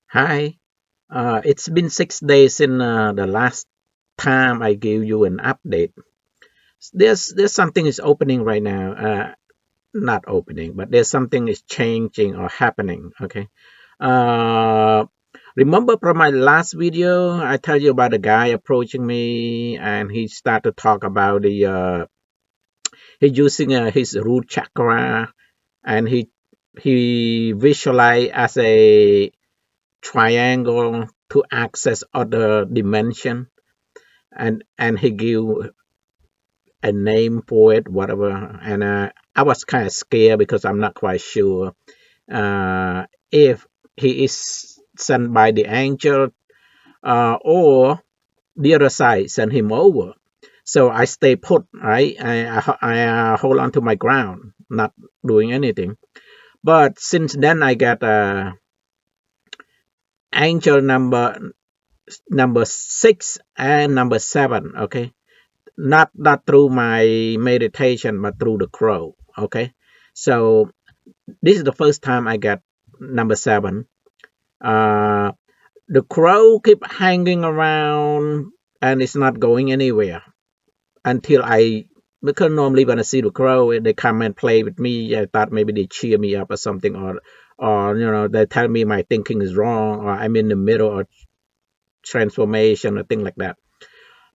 Hi. It's been 6 days since the last time I gave you an update. There's something is opening right now. Not opening, but there's something is changing or happening. Okay. Uh, Remember from my last video, I tell you about a guy approaching me, and he started to talk about the he's using his root chakra, and he visualized as a triangle to access other dimension, and he give a name for it, whatever. And I was kind of scared because I'm not quite sure if he is sent by the angel, or the other side send him over. So I stay put, right? I hold on to my ground, not doing anything. But since then, I got angel number 6 and number 7. Okay, not through my meditation, but through the crow. Okay, so this is the first time I got number 7. uh the crow keep hanging around, and it's not going anywhere until I, because normally when I see the crow, they come and play with me. I thought maybe they cheer me up or something, or they tell me my thinking is wrong, or I'm in the middle of transformation or thing like that.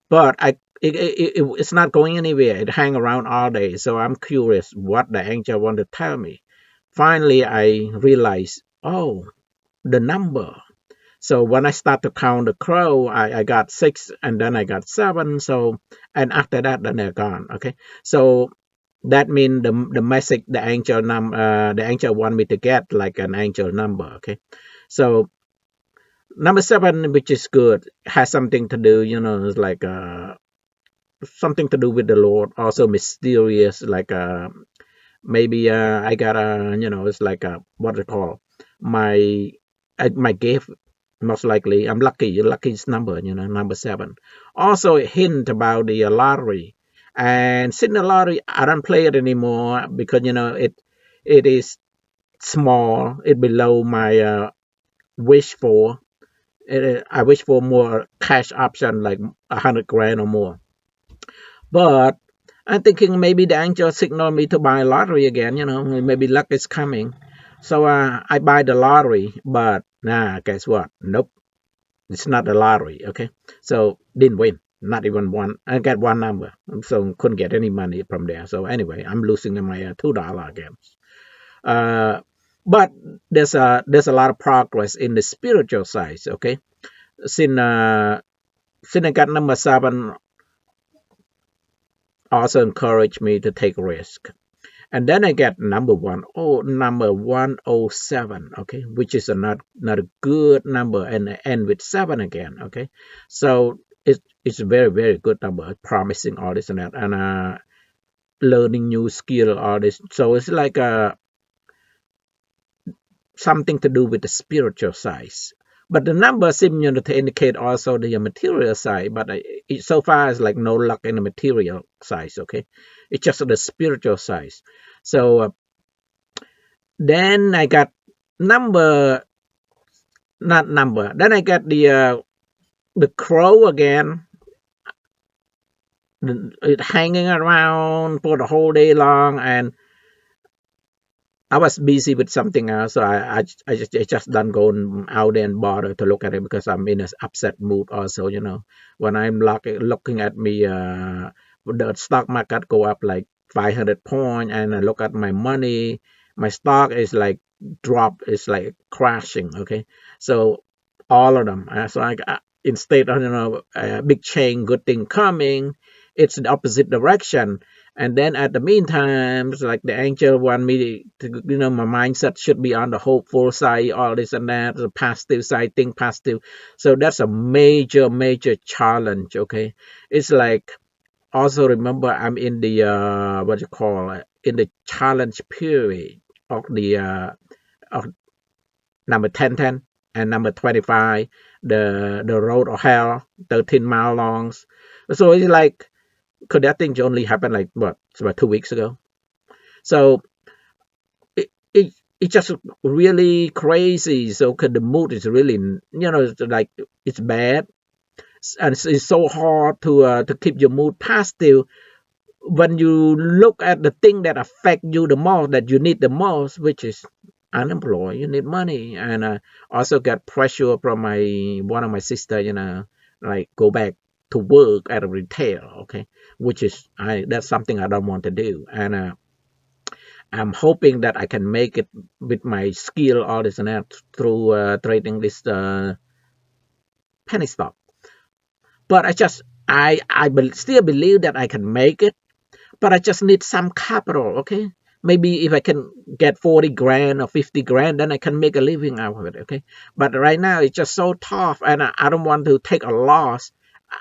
But it's not going anywhere. It hang around all day. So I'm curious what the angel want to tell me. Finally, I realized, oh, the number. So when I start to count the crow, I got 6, and then I got 7. So, and after that, then they're gone. Okay. So that means the message the angel want me to get like an angel number. Okay. So number 7, which is good, has something to do, it's like something to do with the Lord, also mysterious, like maybe I got a, it's like a, what they call, my my gift. Most likely, I'm lucky. Lucky's number, number 7. Also, a hint about the lottery, and since the lottery, I don't play it anymore because it is small. It below my wish for. I wish for more cash option, like 100 grand or more. But I'm thinking maybe the angel signaled me to buy lottery again. Maybe luck is coming. So I buy the lottery, but guess what? Nope, it's not the lottery. Okay, so didn't win. Not even one. I got one number, so couldn't get any money from there. So anyway, I'm losing my $2 again. Uh, but there's a lot of progress in the spiritual side. Okay, since since I got number 7, also encouraged me to take risk. And then I get number 107, okay, which is not a good number, and end with 7 again, okay. So it's a very, very good number, promising all this and that, and learning new skill, all this. So it's like something to do with the spiritual side. But the number seem to indicate also the material side, but so far it's like no luck in the material side, okay. It's just the spiritual side. So then I got number, not number. Then I got the crow again, it hanging around for the whole day long, and I was busy with something else, so I just don't go out there and bother to look at it because I'm in an upset mood. Also, when I'm looking at me, the stock market go up like 500 point, and I look at my money, my stock is like drop, is like crashing. Okay, so all of them. So instead of big chain, good thing coming, it's the opposite direction. And then at the meantime, it's like the angel want me to, my mindset should be on the hopeful side, all this and that, the positive side, think positive. So that's a major, major challenge. Okay, it's like, also remember I'm in the what you call it, in the challenge period of the of number 1010 and number 25, the road of hell, 13 mile longs. So it's like, could that thing only happen like what? It's about 2 weeks ago. So it, it it's just really crazy. So the mood is really, it's like it's bad, and it's so hard to keep your mood positive when you look at the thing that affect you the most, that you need the most, which is unemployed. You need money, and also get pressure from my one of my sister, like go back to work at a retail, okay, which is that's something I don't want to do, and I'm hoping that I can make it with my skill, all this and that, through trading this penny stock. But I still believe that I can make it, but I just need some capital, okay? Maybe if I can get 40 grand or 50 grand, then I can make a living out of it, okay? But right now it's just so tough, and I don't want to take a loss.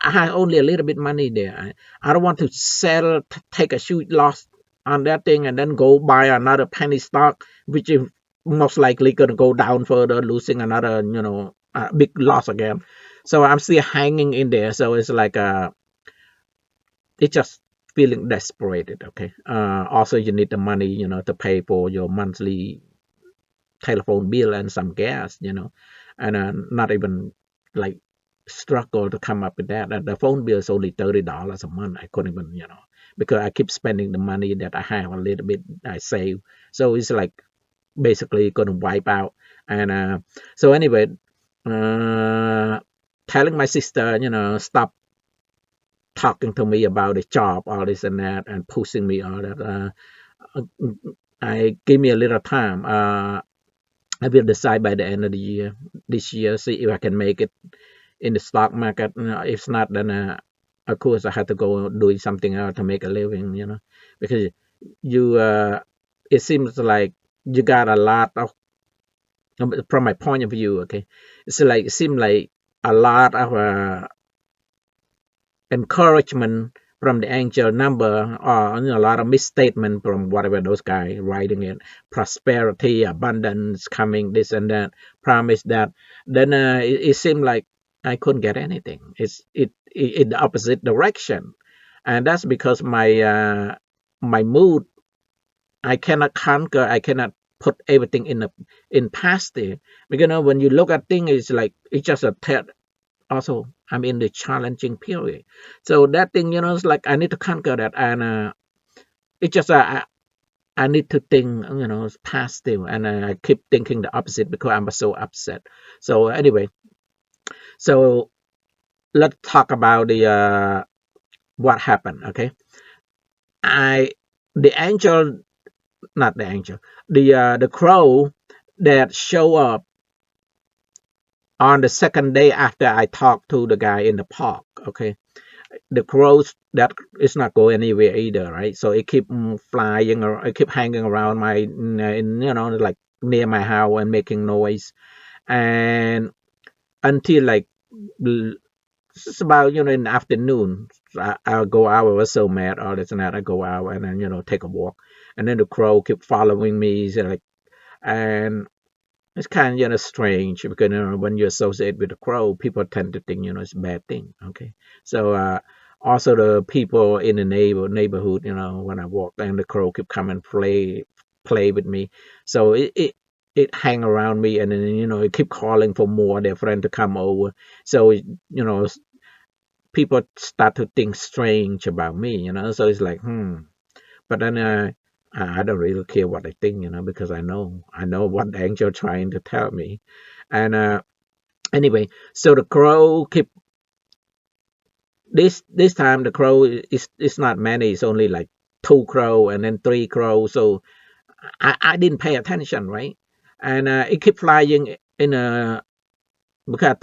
I have only a little bit money there. I don't want to sell, take a huge loss on that thing, and then go buy another penny stock, which is most likely going to go down further, losing another, big loss again. So I'm still hanging in there. So it's like it's just feeling desperate, okay. Also you need the money, to pay for your monthly telephone bill and some gas, and not even like struggle to come up with that. And the phone bill is only $30 a month. I couldn't even, because I keep spending the money that I have, a little bit I save. So it's like basically gonna wipe out. And so anyway, uh telling my sister, stop talking to me about the job, all this and that, and pushing me all that. I give me a little time. I will decide by the end of the year, this year, see if I can make it in the stock market. If not, then of course I have to go doing something else to make a living. Because you, it seems like you got a lot of, from my point of view. Okay, it's like it seems like a lot of encouragement from the angel number, or a lot of misstatement from whatever those guys writing it, prosperity, abundance coming, this and that, promise that. Then it seemed like I couldn't get anything. It's in the opposite direction, and that's because my mood, I cannot conquer, I cannot put everything in positive. Because when you look at things, it's like it's just a also I'm in the challenging period. So that thing, it's like I need to conquer that, and it's just I need to think, it's positive, and I keep thinking the opposite because I'm so upset. So anyway, so let's talk about the what happened. Okay, I the angel, not the angel, the crow that show up on the second day after I talked to the guy in the park. Okay, the crows that is not going anywhere either, right? So it keep flying, or it keep hanging around my, like near my house and making noise, and until like it's about, in the afternoon. I'll go out. I was so mad, all this and that. I go out and then, take a walk, and then the crow keep following me. So like, and it's kind of, strange because, when you associate with a crow, people tend to think, it's a bad thing. Okay, so also the people in the neighborhood, when I walk, and the crow keep coming play with me, so it hang around me, and then, it keep calling for more their friend to come over. So people start to think strange about me, So it's like, but then I don't really care what they think, because I know what the angel trying to tell me. And anyway, so the crow keep this time, the crow is not many. It's only like two crow and then three crow. So I didn't pay attention, right? And it kept flying in a, because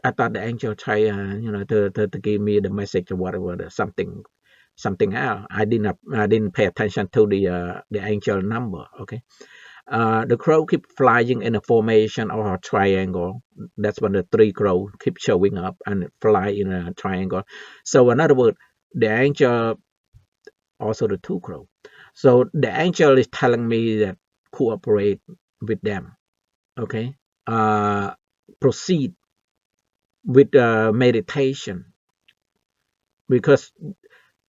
I thought the angel try, to give me the message or whatever, something else. I didn't pay attention to the angel number. Okay, the crow keep flying in a formation or a triangle. That's when the three crow keep showing up and fly in a triangle. So in other words, the angel, also the two crow. So the angel is telling me that cooperate with them. Okay, proceed with meditation, because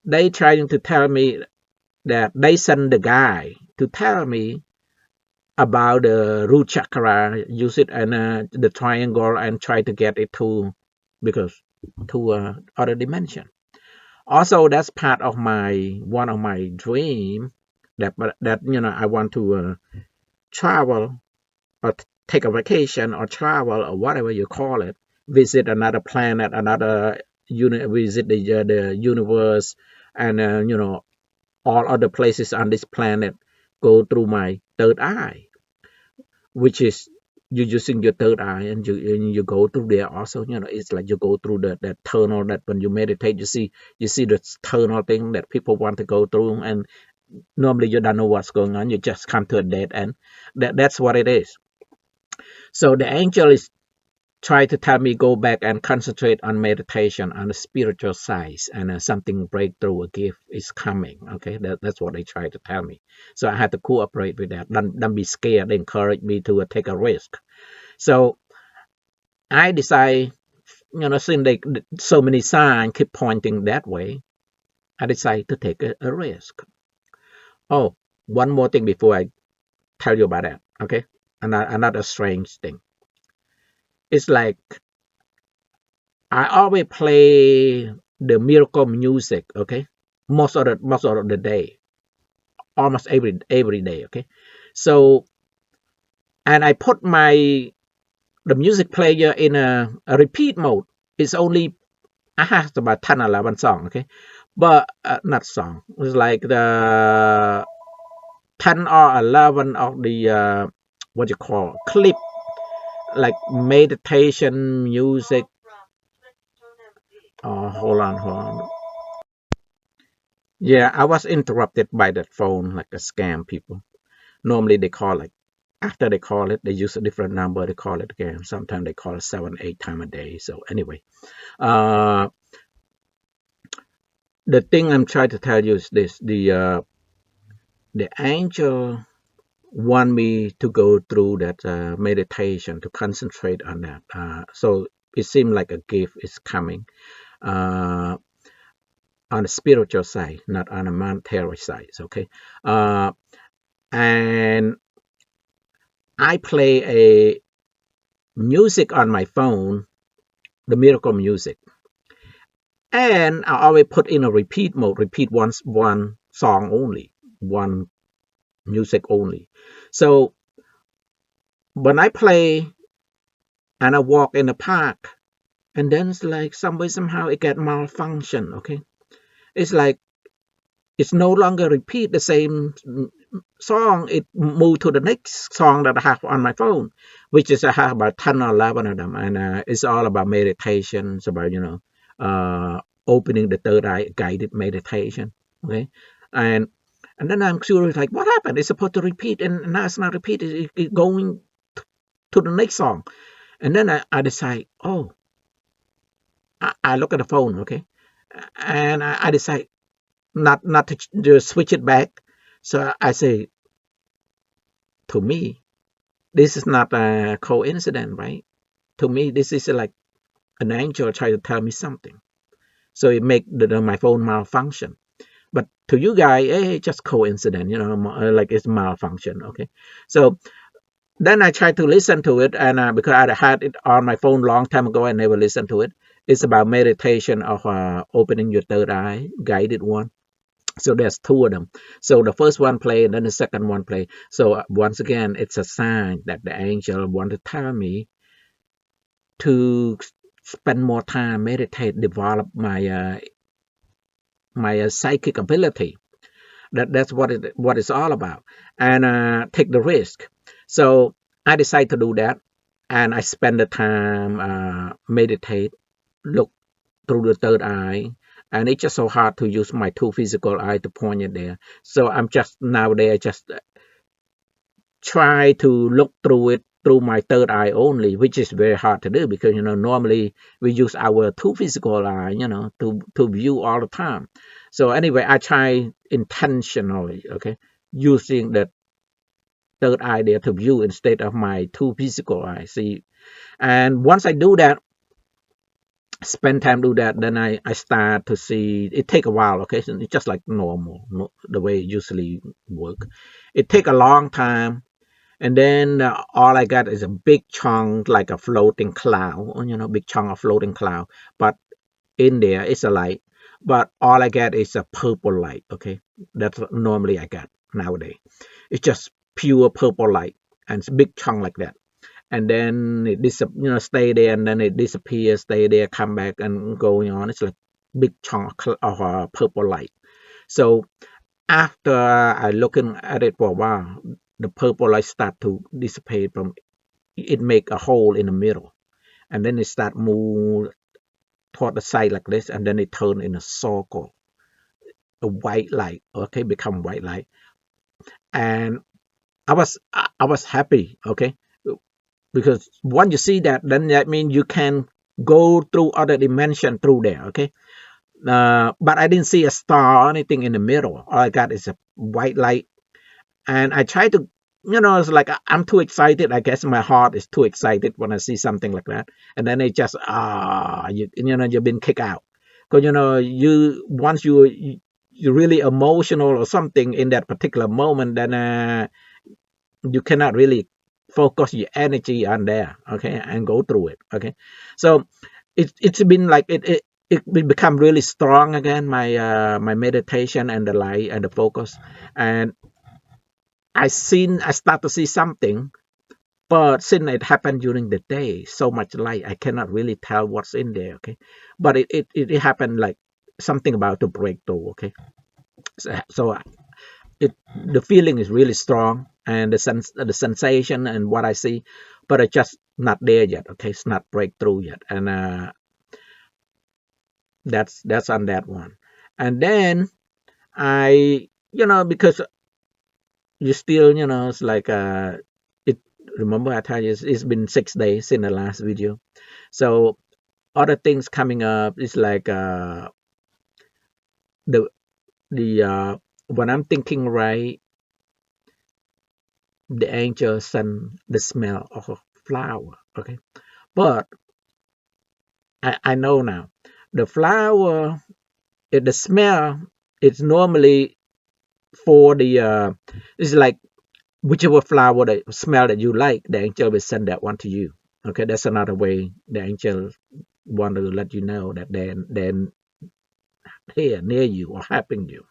they trying to tell me that they send the guy to tell me about the root chakra, use it and the triangle and try to get it to other dimension. Also, that's part of my one of my dream that I want to travel or take a vacation or travel or whatever you call it, visit another planet, another visit the universe, and all other places on this planet, go through my third eye, which is you using your third eye, and you go through there also. It's like you go through that tunnel that when you meditate, you see the tunnel thing that people want to go through, and normally you don't know what's going on. You just come to a dead end. That's what it is. So the angel is trying to tell me go back and concentrate on meditation on the spiritual side, and something breakthrough, a gift is coming. Okay, that's what they try to tell me. So I had to cooperate with that. Don't be scared. They encourage me to take a risk. So I decide, since so many signs keep pointing that way, I decide to take a risk. Oh, one more thing before I tell you about that. Okay, another strange thing. It's like I always play the miracle music. Okay, most of the day, almost every day. Okay, so and I put the music player in a repeat mode. It's only I have about 10 11 songs. Okay, but not song. It's like the 10 or 11 of the what you call clip, like meditation music. Oh, hold on. Yeah, I was interrupted by that phone, like a scam people. Normally they call, like, after they call it, they use a different number. They call it again. Sometimes they call it 7, 8 times a day. So anyway, uh, the thing I'm trying to tell you is this: the angel want me to go through that meditation to concentrate on that. So it seemed like a gift is coming uh, on the spiritual side, not on the monetary side. Okay, uh, and I play a music on my phone, the miracle music, and I always put in a repeat mode, repeat once one song only, one music only. So when I play and I walk in the park, and then it's like somehow it get malfunction. Okay, it's like it's no longer repeat the same song. It moved to the next song that I have on my phone, which is I have about 10 or 11 of them, and it's all about meditation. It's about opening the third eye, guided meditation. Okay, and and then I'm curious, like, what happened? It's supposed to repeat, and now it's not repeated. It's going to the next song, and then I decide, oh, I look at the phone, okay, and I decide not to just switch it back. So I say, to me, this is not a coincidence, right? To me, this is like an angel trying to tell me something. So it make my phone malfunction. But to you guys, hey, just coincidence, like it's malfunction. Okay, so then I try to listen to it, and because I had it on my phone long time ago, I never listened to it. It's about meditation of opening your third eye, guided one. So there's two of them. So the first one play, and then the second one play. So once again, it's a sign that the angel want to tell me to spend more time, meditate, develop my psychic ability. That's what it's all about, and take the risk. So I decide to do that, and I spend the time meditate, look through the third eye, and it's just so hard to use my two physical eye to point it there. So I'm just nowadays just try to look through it through my third eye only, which is very hard to do because normally we use our two physical eye, to view all the time. So anyway, I try intentionally, okay, using the third eye there to view instead of my two physical eyes. See, and once I do that, spend time do that, then I start to see it take a while. Okay, so it's just like normal, the way it usually work. It take a long time, And then all I got is a big chunk, like a floating cloud, big chunk of floating cloud. But in there it's a light, but all I get is a purple light. Okay, that's what normally I get nowadays. It's just pure purple light, and it's a big chunk like that. And then it stay there, and then it disappears, stay there, come back, and going on. It's like big chunk of purple light. So after I looking at it for a while, the purple light start to dissipate from it, make a hole in the middle, and then it start move toward the side like this, and then it turn in a circle, a white light. Okay, become white light. And I was happy. Okay, because once you see that, then that means you can go through other dimension through there. Okay, but I didn't see a star or anything in the middle. All I got is a white light. And I try to, it's like I'm too excited. I guess my heart is too excited when I see something like that. And then it just, you've been kicked out. Because, once you're really emotional or something in that particular moment, then you cannot really focus your energy on there, okay, and go through it, okay. So it's been like it become really strong again, my meditation and the light and the focus. And I start to see something, but since it happened during the day, so much light, I cannot really tell what's in there. Okay, but it happened like something about to break through. Okay, so the feeling is really strong, and the sensation and what I see, but it's just not there yet. Okay, it's not breakthrough yet, and that's on that one. And then I, because you still, it's like it. Remember, I tell you, it's been 6 days in the last video. So other things coming up is like the when I'm thinking right, the angel send the smell of a flower. Okay, but I know now the flower, the smell, it's normally for the it's like whichever flower that smell that you like, the angel will send that one to you. Okay, that's another way the angel want to let you know that then here near you or helping you,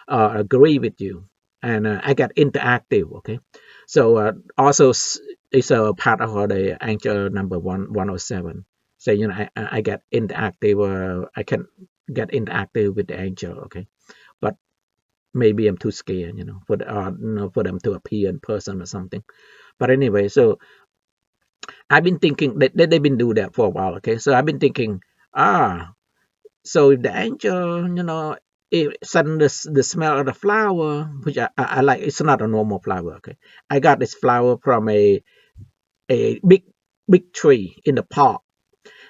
agree with you, and I got interactive. Okay, so also it's a part of the angel number 107. So I get interactive. I can get interactive with the angel. Okay, but maybe I'm too scared, for them to appear in person or something. But anyway, so I've been thinking that they've been doing that for a while. Okay, so I've been thinking, ah, so if the angel, it sudden the smell of the flower, which I like, it's not a normal flower. Okay, I got this flower from a big tree in the park,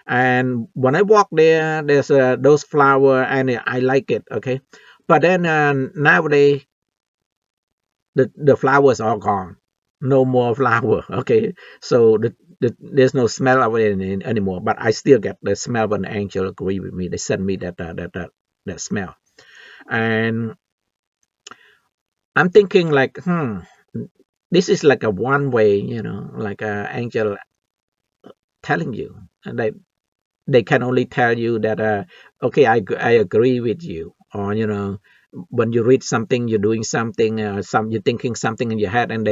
and when I walk there, there's those flower, and I like it. Okay, but then nowadays the flowers are gone, no more flower. Okay, so there's no smell of it anymore, but I still get the smell when the angel agree with me. They send me that smell. And I'm thinking like, this is like a one way, like a angel telling you, and they can only tell you that okay, I agree with you, or when you read something, you're doing something, you're thinking something in your head, and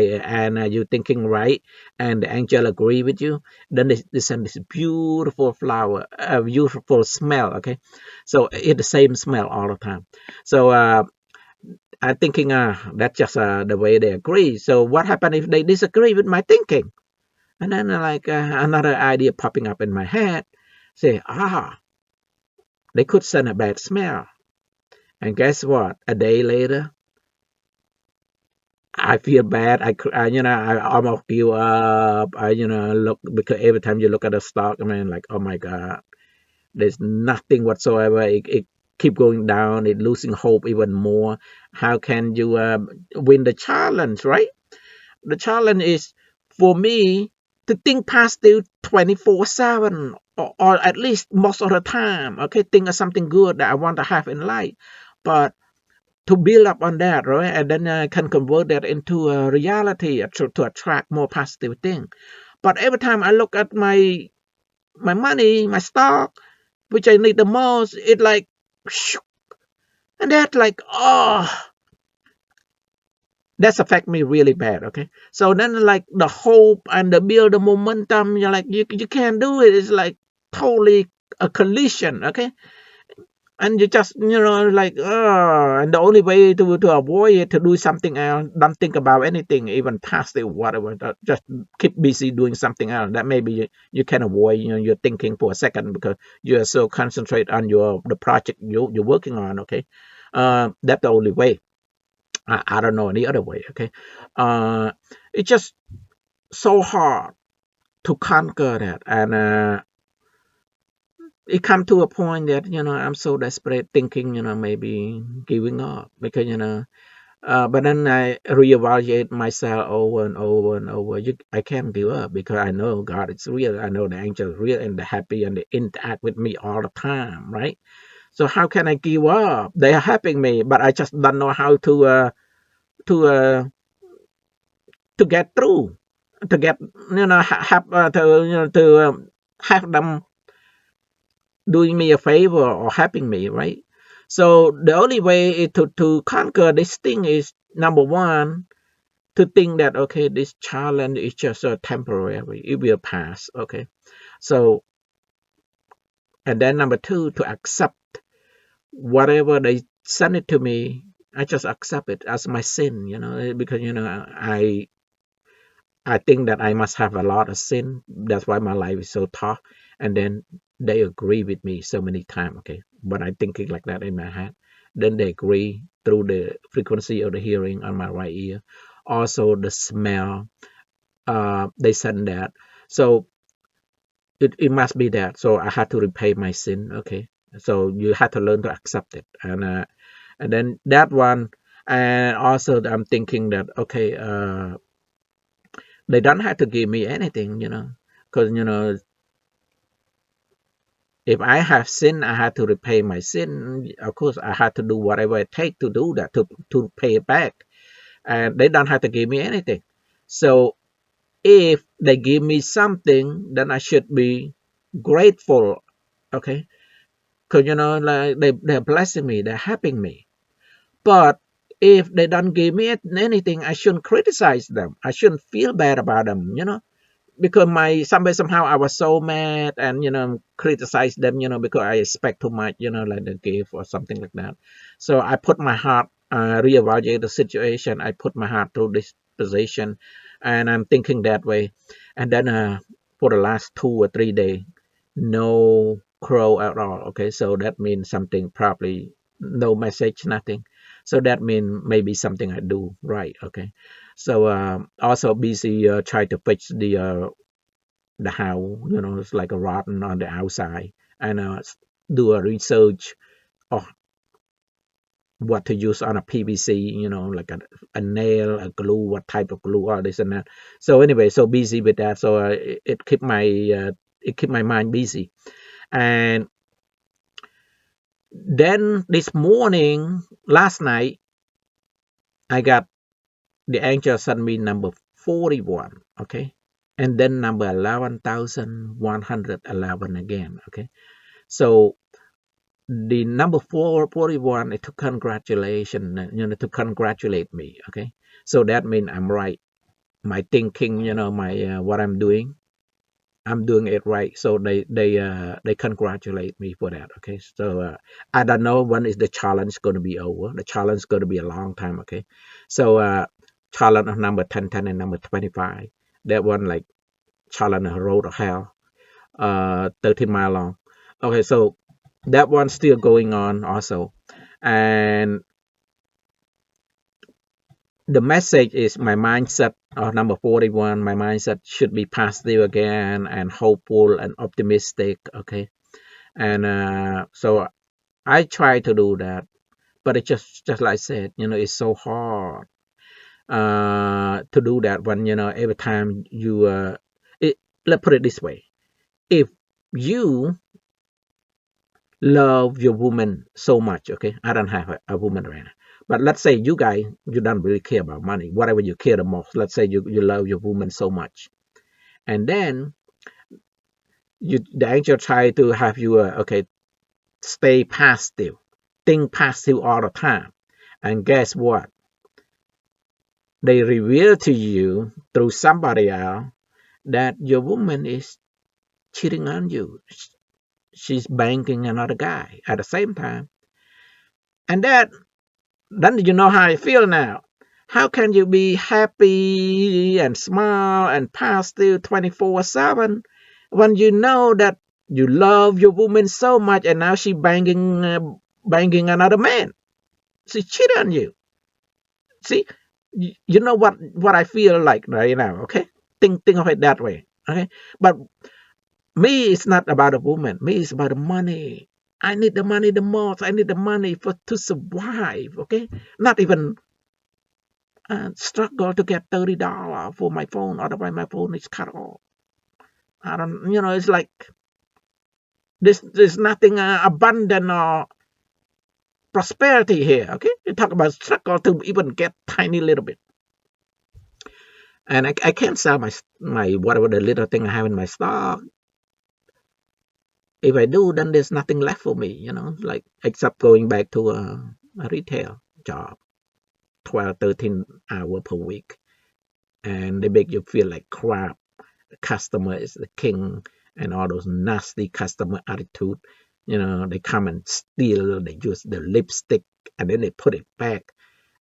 you're thinking right, and the angel agree with you, then they send this beautiful flower, a beautiful smell. Okay, so it's the same smell all the time. So I'm thinking that's just the way they agree. So what happened if they disagree with my thinking? And then like another idea popping up in my head, say, they could send a bad smell. And guess what? A day later, I feel bad. I almost give up. Look, because every time you look at the stock, I mean, like, oh my God, there's nothing whatsoever. It keep going down. It losing hope even more. How can you win the challenge, right? The challenge is for me to think positive 24/7, or at least most of the time. Okay, think of something good that I want to have in life. But to build up on that, right? And then I can convert that into a reality to attract more positive thing. But every time I look at my money, my stock, which I need the most, it like, and that like, oh, that's affect me really bad. Okay, so then like the hope and the build the momentum, you're like you can't do it. It's like totally a collision. Okay, and you just like and the only way to avoid it, to do something else, don't think about anything, even past it, whatever, just keep busy doing something else that maybe you can avoid you're thinking for a second, because you're so concentrate on the project you're working on. Okay, that's the only way. I don't know any other way. Okay, it's just so hard to conquer that, and it come to a point that I'm so desperate, thinking maybe giving up, because but then I reevaluate myself over and over and over. I can't give up, because I know God is real. I know the angel is real, and they're happy, and they interact with me all the time, right? So how can I give up? They are helping me, but I just don't know how to uh, to get through, to get have to have them doing me a favor or helping me, right? So the only way is to conquer this thing is, number one, to think that okay, this challenge is just temporary, it will pass. Okay, so, and then number two, to accept whatever they send it to me. I just accept it as my sin, because I think that I must have a lot of sin. That's why my life is so tough. And then they agree with me so many times. Okay, but I'm thinking like that in my head. Then they agree through the frequency of the hearing on my right ear. Also the smell. They send that. So it must be that. So I had to repay my sin. Okay. So you had to learn to accept it. And then that one. And also I'm thinking that okay, they don't have to give me anything, because if I have sin, I had to repay my sin. Of course, I had to do whatever it takes to do that, to pay it back, and they don't have to give me anything. So if they give me something, then I should be grateful. Okay, because like they're blessing me, they're helping me. But if they don't give me anything, I shouldn't criticize them. I shouldn't feel bad about them. Because somehow I was so mad, and criticize them, because I expect too much, like the gift or something like that. So I put my heart, reevaluate the situation. I put my heart through this position, and I'm thinking that way. And then for the last 2 or 3 days, no crow at all. Okay, so that means something, probably no message, nothing. So that means maybe something I do right. Okay, so also busy try to fix the house. It's like a rotten on the outside, and do a research of what to use on a PVC. Like a nail, a glue, what type of glue, all this and that. So anyway, so busy with that. So it keep my mind busy. And then this morning, last night, I got the angel sent me number 41. Okay, and then number 11,111 again. Okay, so the number 441 is to congratulation, to congratulate me. Okay, so that means I'm right. My thinking, my what I'm doing it right. So they congratulate me for that. Okay, so I don't know when is the challenge going to be over. The challenge is going to be a long time. Okay, so challenge of number 1010 and number 25. That one like challenge a road of hell, 13 mile long. Okay, so that one's still going on also. And the message is my mindset, number 41. My mindset should be positive again, and hopeful and optimistic. Okay, and so I try to do that, but it just like I said, it's so hard to do that when every time you let's put it this way: if you love your woman so much. Okay, I don't have a woman right now, But let's say you guys, you don't really care about money. Whatever you care the most. Let's say you love your woman so much, and then the angel try to have you okay, stay positive, think positive all the time, and guess what? They reveal to you through somebody else that your woman is cheating on you. She's banking another guy at the same time, and then you know how I feel now. How can you be happy and smile and positive 24/7 when you know that you love your woman so much and now she banging another man? She cheated on you. See, you know what I feel like right now. Okay, think of it that way. Okay, but me, it's not about a woman. Me, it's about the money. I need the money the most. I need the money for to survive. Okay, not even struggle to get $30 for my phone. Otherwise, my phone is cut off. I don't. It's like there's nothing abundant or prosperity here. Okay, you talk about struggle to even get tiny little bit, and I can't sell my whatever the little thing I have in my stock. If I do, then there's nothing left for me. Like except going back to a retail job, 12, 13 hours per week, and they make you feel like crap. The customer is the king, and all those nasty customer attitude. They come and steal. They use the lipstick, and then they put it back,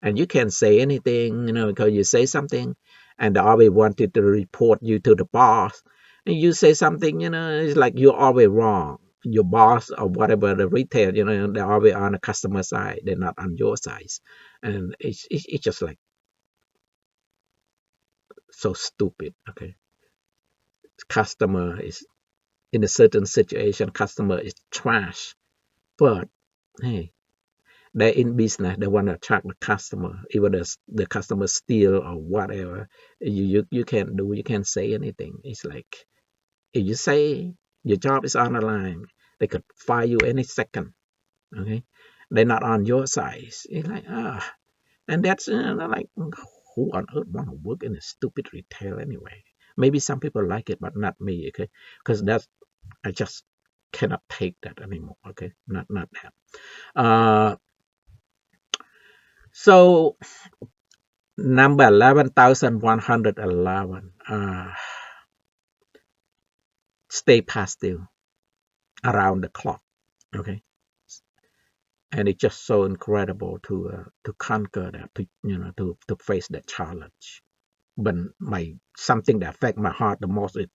and you can't say anything. Because you say something, and they always wanted to report you to the boss, and you say something. It's like you're always wrong. Your boss or whatever the retail, they're always on the customer side. They're not on your side, and it's just like so stupid. Okay, customer is in a certain situation, customer is trash, but hey, they're in business. They want to attract the customer, even the customer steal or whatever. You can't do. You can't say anything. It's like if you say your job is on the line, they could fire you any second. Okay, they're not on your side. It's like and that's like who on earth want to work in a stupid retail anyway? Maybe some people like it, but not me. Okay, because that's I just cannot take that anymore. Okay, not that. Uh, so number 11,111. Stay positive around the clock. Okay, and it's just so incredible to conquer that, to face that challenge. But something that affect my heart the most is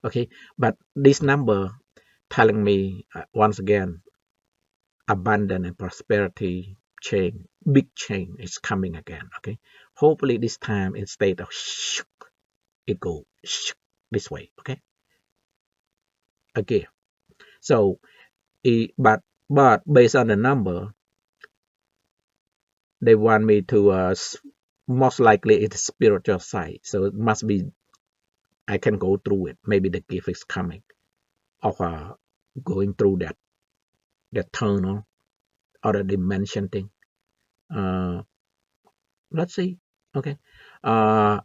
okay. But this number telling me once again abundance and prosperity big change is coming again. Okay, hopefully this time instead of it go this way. Okay, again. So, but based on the number, they want me to most likely it's spiritual side. So it must be I can go through it. Maybe the gift is coming of going through that tunnel or the dimension thing. Uh, let's see. Okay. Uh,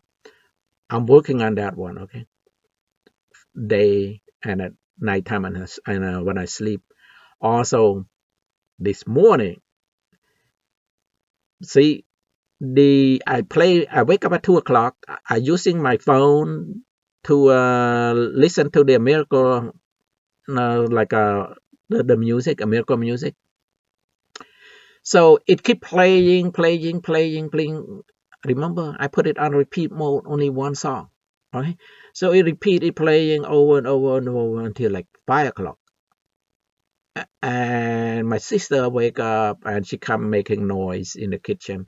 I'm working on that one. Okay. Day and at nighttime and when I sleep. Also, this morning, see I wake up at 2 o'clock. I using my phone to listen to the miracle, like the music, a miracle music. So it keep playing. Remember, I put it on repeat mode, only one song. Okay, so it playing over and over and over until like 5 o'clock. And my sister wake up and she come making noise in the kitchen.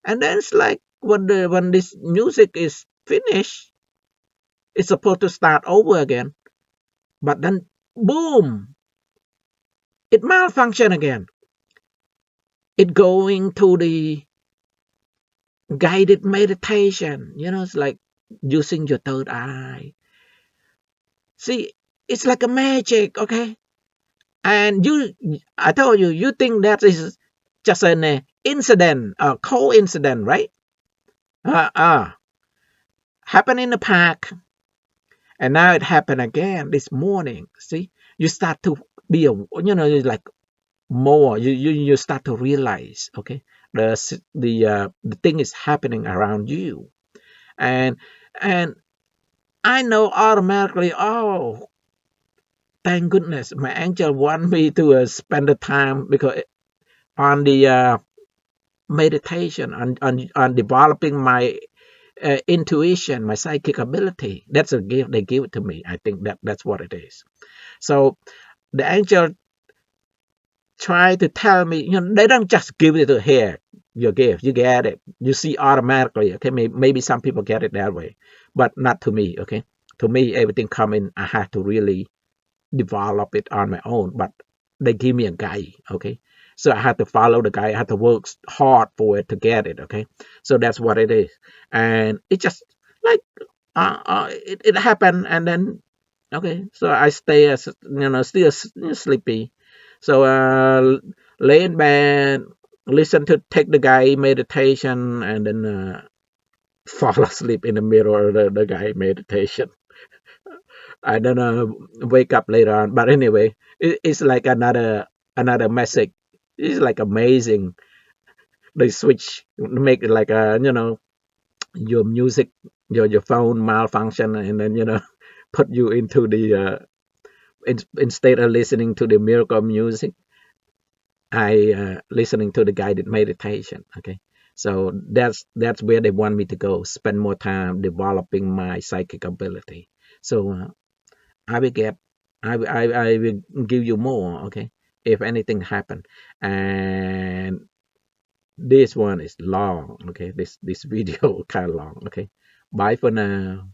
And then it's like when this music is finished, it's supposed to start over again. But then boom, it malfunction again. It going to the guided meditation. It's like using your third eye. See, it's like a magic, okay? And I told you, you think that is just an incident, a coincident, right? Uh, uh, Happened in the park, and now it happened again this morning. See, you start to be a, like more. You start to realize, okay, the thing is happening around you, and and I know automatically. Oh, thank goodness, my angel want me to spend the time because on the meditation on developing my intuition, my psychic ability. That's a gift they give it to me. I think that's what it is. So the angel try to tell me, they don't just give it to here, your gift, you get it, you see automatically. Okay, maybe some people get it that way, but not to me. Okay, to me, everything come in. I have to really develop it on my own, but they give me a guide. Okay, so I had to follow the guide. I had to work hard for it to get it. Okay, so that's what it is. And it just like it happened. And then okay, so I stay as still sleepy. So lay in bed, listen to take the guide meditation, and then fall asleep in the middle of the guide meditation. I don't know, wake up later on. But anyway, it's like another message. It's like amazing. They switch, make it like your music, your phone malfunction, and then put you into the instead of listening to the miracle music, I listening to the guided meditation. Okay, so that's where they want me to go. Spend more time developing my psychic ability. So I will get, I will give you more, okay, if anything happen. And this one is long, okay, this video kind of long, okay. Bye for now.